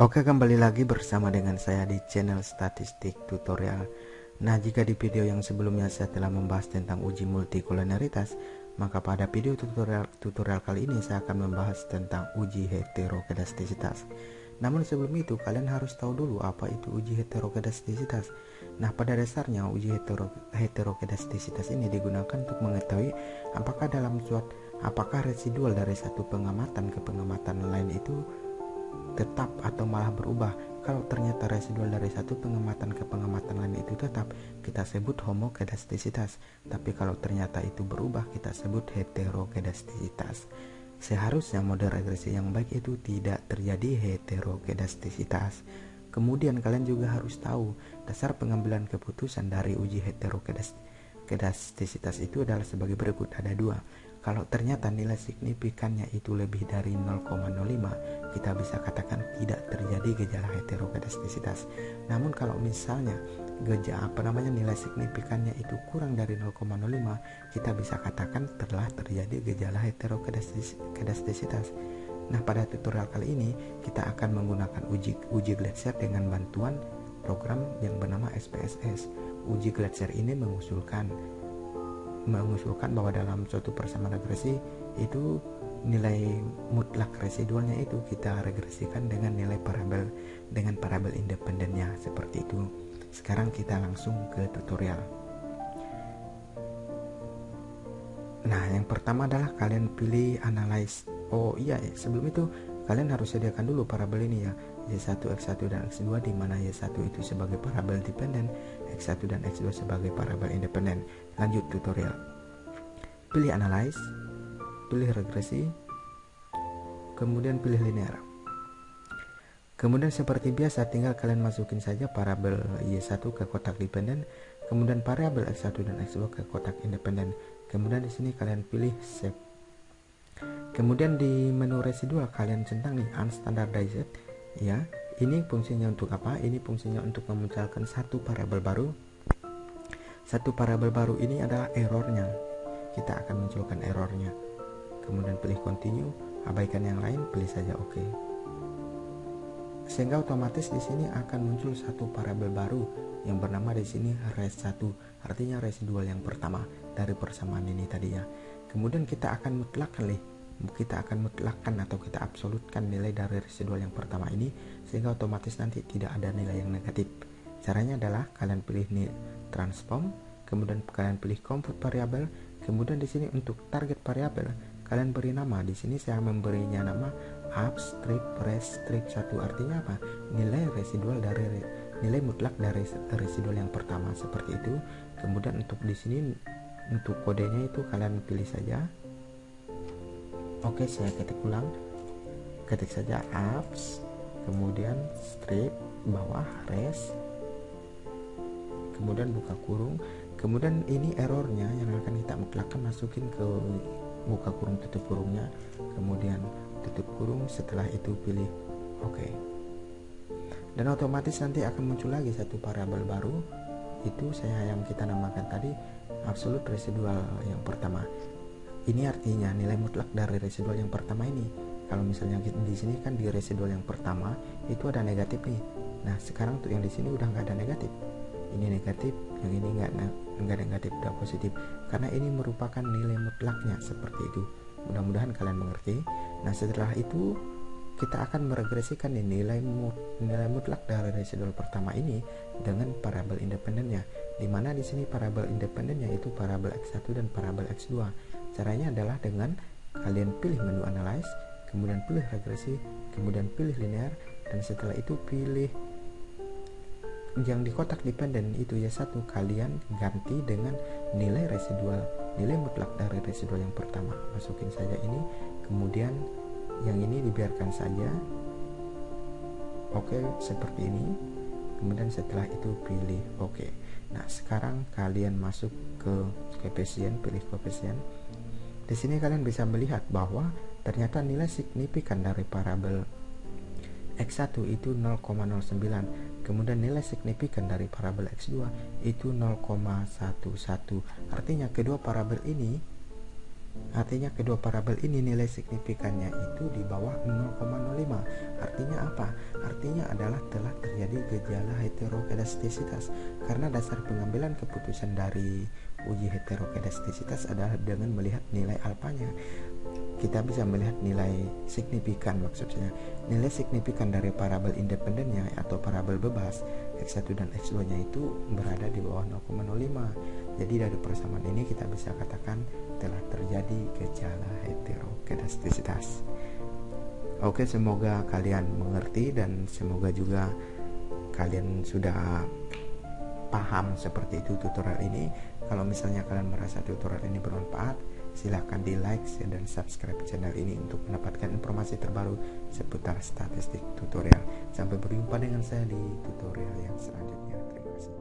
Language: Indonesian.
Oke, kembali lagi bersama dengan saya di channel Statistik Tutorial. Nah, jika di video yang sebelumnya saya telah membahas tentang uji multikolonialitas, maka pada video tutorial kali ini saya akan membahas tentang uji heterokedastisitas. Namun sebelum itu, kalian harus tahu dulu apa itu uji heterokedastisitas. Nah, pada dasarnya uji heterokedastisitas ini digunakan untuk mengetahui apakah residual dari satu pengamatan ke pengamatan lain itu tetap atau malah berubah. Kalau ternyata residual dari satu pengamatan ke pengamatan lain itu tetap, kita sebut homokedastisitas. Tapi kalau ternyata itu berubah, kita sebut heterokedastisitas. Seharusnya model regresi yang baik itu tidak terjadi heterokedastisitas. Kemudian kalian juga harus tahu dasar pengambilan keputusan dari uji heterokedastisitas itu adalah sebagai berikut, ada dua. Kalau ternyata nilai signifikannya itu lebih dari 0,05, kita bisa katakan tidak terjadi gejala heterokedastisitas. Namun kalau misalnya nilai signifikannya itu kurang dari 0,05, kita bisa katakan telah terjadi gejala heterokedastisitas. Nah, pada tutorial kali ini kita akan menggunakan uji Gleitzer dengan bantuan program yang bernama SPSS. Uji Gleitzer ini mengusulkan bahwa dalam suatu persamaan regresi itu nilai mutlak residualnya itu kita regresikan dengan nilai parabel independennya, seperti itu. Sekarang kita langsung ke tutorial. Nah, yang pertama adalah kalian pilih analyze. Sebelum itu kalian harus sediakan dulu parabel ini ya, Y1, X1 dan X2, di mana Y1 itu sebagai parabel dependen, X1 dan X2 sebagai parabel independen. Lanjut tutorial. Pilih analyze, pilih regresi, kemudian pilih linear. Kemudian seperti biasa tinggal kalian masukin saja parabel Y1 ke kotak dependen, kemudian parabel X1 dan X2 ke kotak independen. Kemudian di sini kalian pilih save. Kemudian di menu residual kalian centang nih unstandardized ya. Ini fungsinya untuk apa? Ini fungsinya untuk memunculkan satu parabel baru. Satu parabel baru ini adalah errornya. Kita akan munculkan errornya. Kemudian pilih continue, abaikan yang lain, pilih saja OK. Sehingga otomatis di sini akan muncul satu parabel baru yang bernama di sini res1, artinya residual yang pertama dari persamaan ini tadi ya. Kemudian kita akan mutlakkan atau kita absolutkan nilai dari residual yang pertama ini, sehingga otomatis nanti tidak ada nilai yang negatif. Caranya adalah kalian pilih transform, kemudian kalian pilih compute variable, kemudian di sini untuk target variable kalian beri nama. Di sini saya memberinya nama up strip res strip 1, artinya apa? Nilai mutlak dari residual yang pertama, seperti itu. Kemudian untuk di sini untuk kodenya itu kalian pilih saja. Oke, saya ketik saja apps, kemudian strip bawah res, kemudian buka kurung, kemudian ini errornya yang akan kita mutlakkan, masukin ke buka kurung tutup kurungnya, kemudian tutup kurung, setelah itu pilih OK. Dan otomatis nanti akan muncul lagi satu parabel baru, itu yang kita namakan tadi absolute residual yang pertama. Ini artinya nilai mutlak dari residual yang pertama ini. Kalau misalnya di sini kan di residual yang pertama itu ada negatif nih. Nah, sekarang tuh yang di sini udah nggak ada negatif. Ini negatif, yang ini nggak negatif, udah positif. Karena ini merupakan nilai mutlaknya, seperti itu. Mudah-mudahan kalian mengerti. Nah, setelah itu kita akan meregresikan nilai mutlak dari residual pertama ini dengan parabel independennya. Di mana di sini parabel independennya itu parabel X1 dan parabel X2. Caranya adalah dengan kalian pilih menu analyze, kemudian pilih regresi, kemudian pilih linear, dan setelah itu pilih yang di kotak dependen itu Y1, kalian ganti dengan nilai mutlak dari residual yang pertama. Masukin saja ini, kemudian yang ini dibiarkan saja. Oke, seperti ini. Kemudian setelah itu pilih OK. Nah, sekarang kalian masuk ke koefisien, pilih koefisien. Di sini kalian bisa melihat bahwa ternyata nilai signifikan dari parabel X1 itu 0,09, kemudian nilai signifikan dari parabel X2 itu 0,11. Artinya kedua parabel ini Artinya kedua parabel ini nilai signifikannya itu di bawah 0,05. Artinya apa? Artinya adalah telah terjadi gejala heterokedastisitas. Karena dasar pengambilan keputusan dari uji heterokedastisitas adalah dengan melihat nilai alfanya. Kita bisa melihat nilai signifikan, maksudnya nilai signifikan dari parabel independennya atau parabel bebas X1 dan X2 nya itu berada di bawah 0,05. Jadi dari persamaan ini kita bisa katakan telah terjadi gejala heterokedastisitas. Oke, semoga kalian mengerti dan semoga juga kalian sudah paham seperti itu tutorial ini. Kalau misalnya kalian merasa tutorial ini bermanfaat, silahkan di like, share, dan subscribe channel ini untuk mendapatkan informasi terbaru seputar statistik tutorial. Sampai berjumpa dengan saya di tutorial yang selanjutnya. Terima kasih.